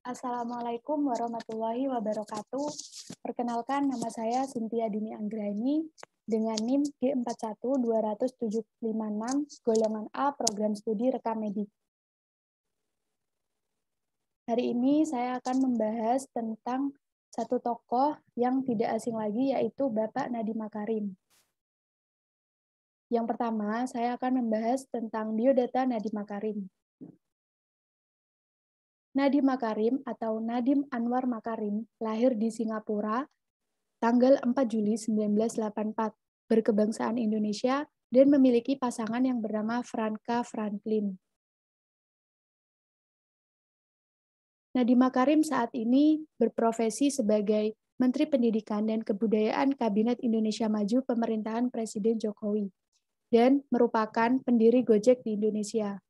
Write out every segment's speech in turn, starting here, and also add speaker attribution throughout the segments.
Speaker 1: Assalamualaikum warahmatullahi wabarakatuh. Perkenalkan, nama saya Cynthia Dini Anggrani dengan NIM G41276 golongan A Program Studi Rekam Medik. Hari ini saya akan membahas tentang satu tokoh yang tidak asing lagi, yaitu Bapak Nadiem Makarim. Yang pertama, saya akan membahas tentang biodata Nadiem Makarim. Nadiem Makarim atau Nadiem Anwar Makarim lahir di Singapura tanggal 4 Juli 1984, berkebangsaan Indonesia dan memiliki pasangan yang bernama Franka Franklin. Nadiem Makarim saat ini berprofesi sebagai Menteri Pendidikan dan Kebudayaan Kabinet Indonesia Maju Pemerintahan Presiden Jokowi dan merupakan pendiri Gojek di Indonesia.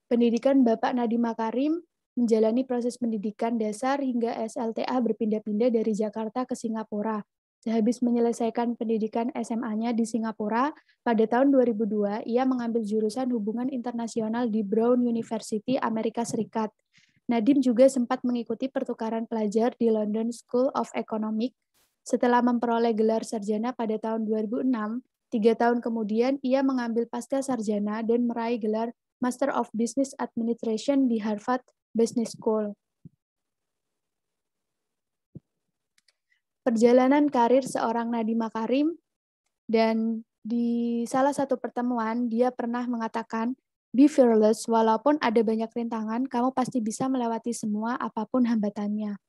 Speaker 1: Pendidikan Bapak Nadiem Makarim menjalani proses pendidikan dasar hingga SLTA berpindah-pindah dari Jakarta ke Singapura. Sehabis menyelesaikan pendidikan SMA-nya di Singapura, pada tahun 2002 ia mengambil jurusan Hubungan Internasional di Brown University, Amerika Serikat. Nadiem juga sempat mengikuti pertukaran pelajar di London School of Economics. Setelah memperoleh gelar sarjana pada tahun 2006, 3 tahun kemudian ia mengambil pasca sarjana dan meraih gelar Master of Business Administration di Harvard Business School. Perjalanan karir seorang Nadiem Makarim, dan di salah satu pertemuan dia pernah mengatakan, "Be fearless, walaupun ada banyak rintangan, kamu pasti bisa melewati semua apapun hambatannya."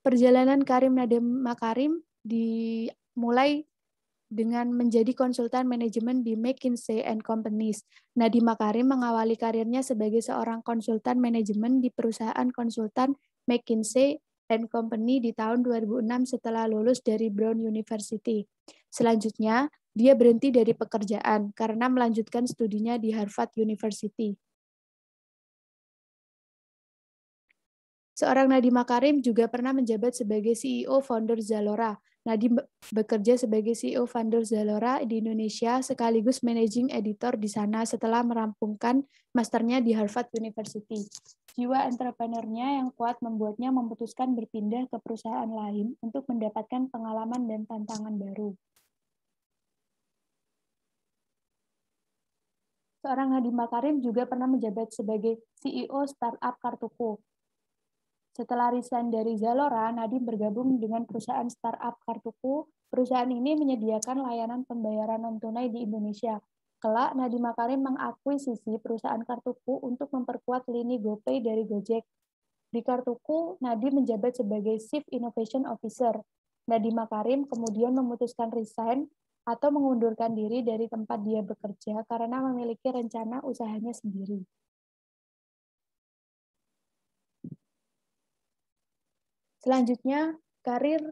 Speaker 1: Perjalanan karir Nadiem Makarim dimulai dengan menjadi konsultan manajemen di McKinsey & Companies. Nadiem Makarim mengawali karirnya sebagai seorang konsultan manajemen di perusahaan konsultan McKinsey & Company di tahun 2006 setelah lulus dari Brown University. Selanjutnya, dia berhenti dari pekerjaan karena melanjutkan studinya di Harvard University. Seorang Nadiem Makarim juga pernah menjabat sebagai CEO founder Zalora. Nadiem bekerja sebagai CEO founder Zalora di Indonesia sekaligus managing editor di sana setelah merampungkan masternya di Harvard University. Jiwa entrepreneurnya yang kuat membuatnya memutuskan berpindah ke perusahaan lain untuk mendapatkan pengalaman dan tantangan baru. Seorang Nadiem Makarim juga pernah menjabat sebagai CEO startup Kartuku. Setelah resign dari Zalora, Nadiem bergabung dengan perusahaan startup Kartuku. Perusahaan ini menyediakan layanan pembayaran non-tunai di Indonesia. Kelak, Nadiem Makarim mengakuisisi perusahaan Kartuku untuk memperkuat lini GoPay dari Gojek. Di Kartuku, Nadiem menjabat sebagai Chief Innovation Officer. Nadiem Makarim kemudian memutuskan resign atau mengundurkan diri dari tempat dia bekerja karena memiliki rencana usahanya sendiri. Selanjutnya, karir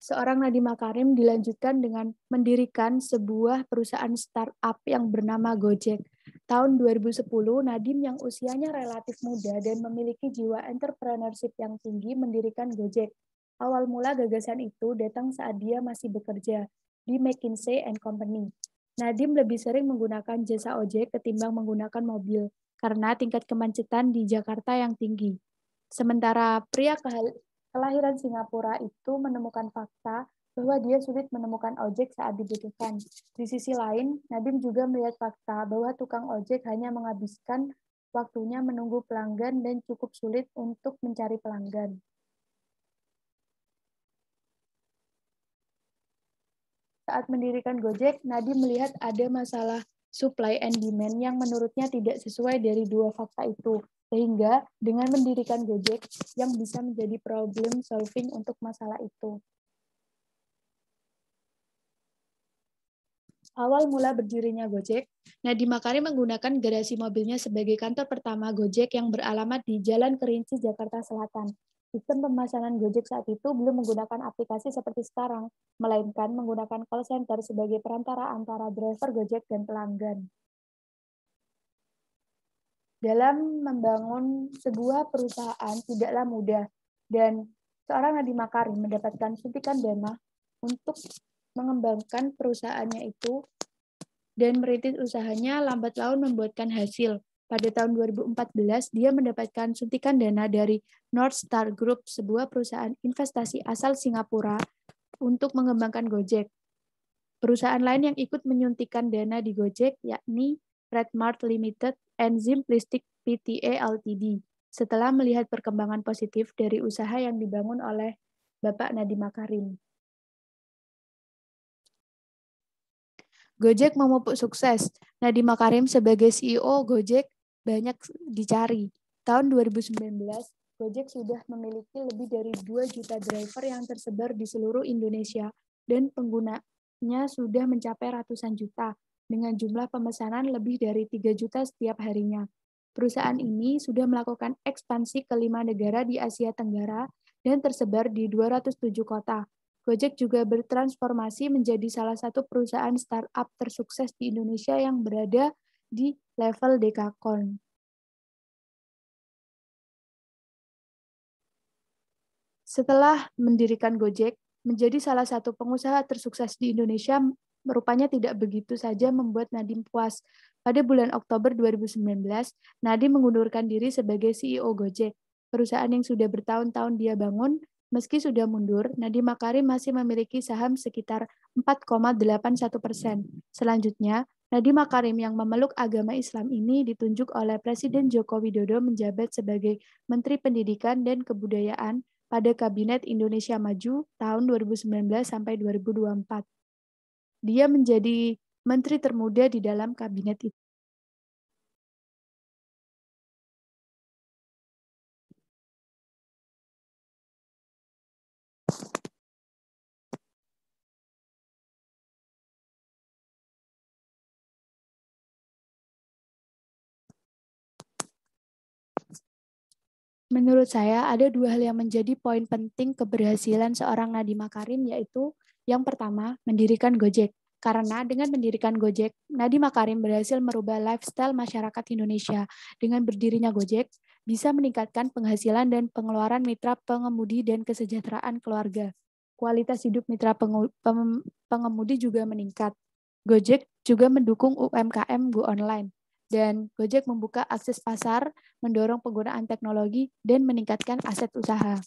Speaker 1: seorang Nadiem Makarim dilanjutkan dengan mendirikan sebuah perusahaan startup yang bernama Gojek. Tahun 2010, Nadiem yang usianya relatif muda dan memiliki jiwa entrepreneurship yang tinggi mendirikan Gojek. Awal mula gagasan itu datang saat dia masih bekerja di McKinsey & Company. Nadiem lebih sering menggunakan jasa ojek ketimbang menggunakan mobil karena tingkat kemacetan di Jakarta yang tinggi. Sementara pria kelahiran Singapura itu menemukan fakta bahwa dia sulit menemukan ojek saat dibutuhkan. Di sisi lain, Nadiem juga melihat fakta bahwa tukang ojek hanya menghabiskan waktunya menunggu pelanggan dan cukup sulit untuk mencari pelanggan. Saat mendirikan Gojek, Nadiem melihat ada masalah supply and demand yang menurutnya tidak sesuai dari dua fakta itu. Sehingga dengan mendirikan Gojek yang bisa menjadi problem solving untuk masalah itu. Awal mula berdirinya Gojek, Nadiem Makarim menggunakan garasi mobilnya sebagai kantor pertama Gojek yang beralamat di Jalan Kerinci, Jakarta Selatan. Sistem pemesanan Gojek saat itu belum menggunakan aplikasi seperti sekarang, melainkan menggunakan call center sebagai perantara antara driver Gojek dan pelanggan. Dalam membangun sebuah perusahaan tidaklah mudah, dan seorang Nadiem Makarim mendapatkan suntikan dana untuk mengembangkan perusahaannya itu dan merintis usahanya lambat laun membuahkan hasil. Pada tahun 2014, dia mendapatkan suntikan dana dari North Star Group, sebuah perusahaan investasi asal Singapura, untuk mengembangkan Gojek. Perusahaan lain yang ikut menyuntikkan dana di Gojek yakni Redmart Limited and Simplistic Pta Ltd. Setelah melihat perkembangan positif dari usaha yang dibangun oleh Bapak Nadiem Makarim. Gojek memupuk sukses. Nadiem Makarim sebagai CEO Gojek banyak dicari. Tahun 2019, Gojek sudah memiliki lebih dari 2 juta driver yang tersebar di seluruh Indonesia dan penggunanya sudah mencapai ratusan juta dengan jumlah pemesanan lebih dari 3 juta setiap harinya. Perusahaan ini sudah melakukan ekspansi ke 5 negara di Asia Tenggara dan tersebar di 207 kota. Gojek juga bertransformasi menjadi salah satu perusahaan startup tersukses di Indonesia yang berada di level dekakorn. Setelah mendirikan Gojek, menjadi salah satu pengusaha tersukses di Indonesia, rupanya tidak begitu saja membuat Nadiem puas. Pada bulan Oktober 2019, Nadiem mengundurkan diri sebagai CEO Gojek. Perusahaan yang sudah bertahun-tahun dia bangun, meski sudah mundur, Nadiem Makarim masih memiliki saham sekitar 4,81%. Selanjutnya, Nadiem Makarim yang memeluk agama Islam ini ditunjuk oleh Presiden Joko Widodo menjabat sebagai Menteri Pendidikan dan Kebudayaan pada Kabinet Indonesia Maju tahun 2019 sampai 2024. Dia menjadi menteri termuda di dalam kabinet itu. Menurut saya, ada 2 hal yang menjadi poin penting keberhasilan seorang Nadiem Makarim, yaitu yang pertama, mendirikan Gojek. Karena dengan mendirikan Gojek, Nadiem Makarim berhasil merubah lifestyle masyarakat Indonesia. Dengan berdirinya Gojek, bisa meningkatkan penghasilan dan pengeluaran mitra pengemudi dan kesejahteraan keluarga. Kualitas hidup mitra pengemudi juga meningkat. Gojek juga mendukung UMKM Go Online. Dan Gojek membuka akses pasar, mendorong penggunaan teknologi, dan meningkatkan aset usaha.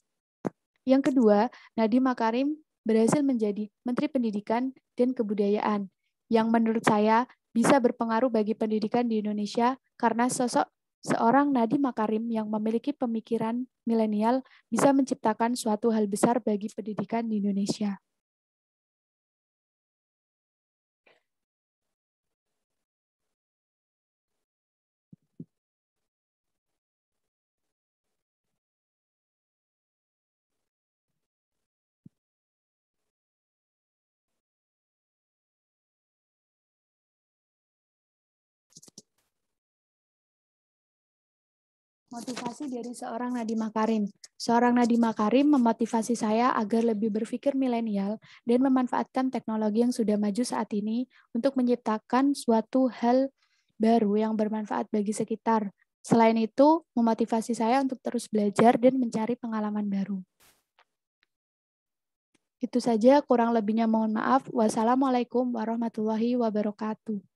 Speaker 1: Yang kedua, Nadiem Makarim berhasil menjadi Menteri Pendidikan dan Kebudayaan, yang menurut saya bisa berpengaruh bagi pendidikan di Indonesia karena sosok seorang Nadiem Makarim yang memiliki pemikiran milenial bisa menciptakan suatu hal besar bagi pendidikan di Indonesia. Motivasi dari seorang Nadiem Makarim. Seorang Nadiem Makarim memotivasi saya agar lebih berpikir milenial dan memanfaatkan teknologi yang sudah maju saat ini untuk menciptakan suatu hal baru yang bermanfaat bagi sekitar. Selain itu, memotivasi saya untuk terus belajar dan mencari pengalaman baru. Itu saja, kurang lebihnya mohon maaf. Wassalamualaikum warahmatullahi wabarakatuh.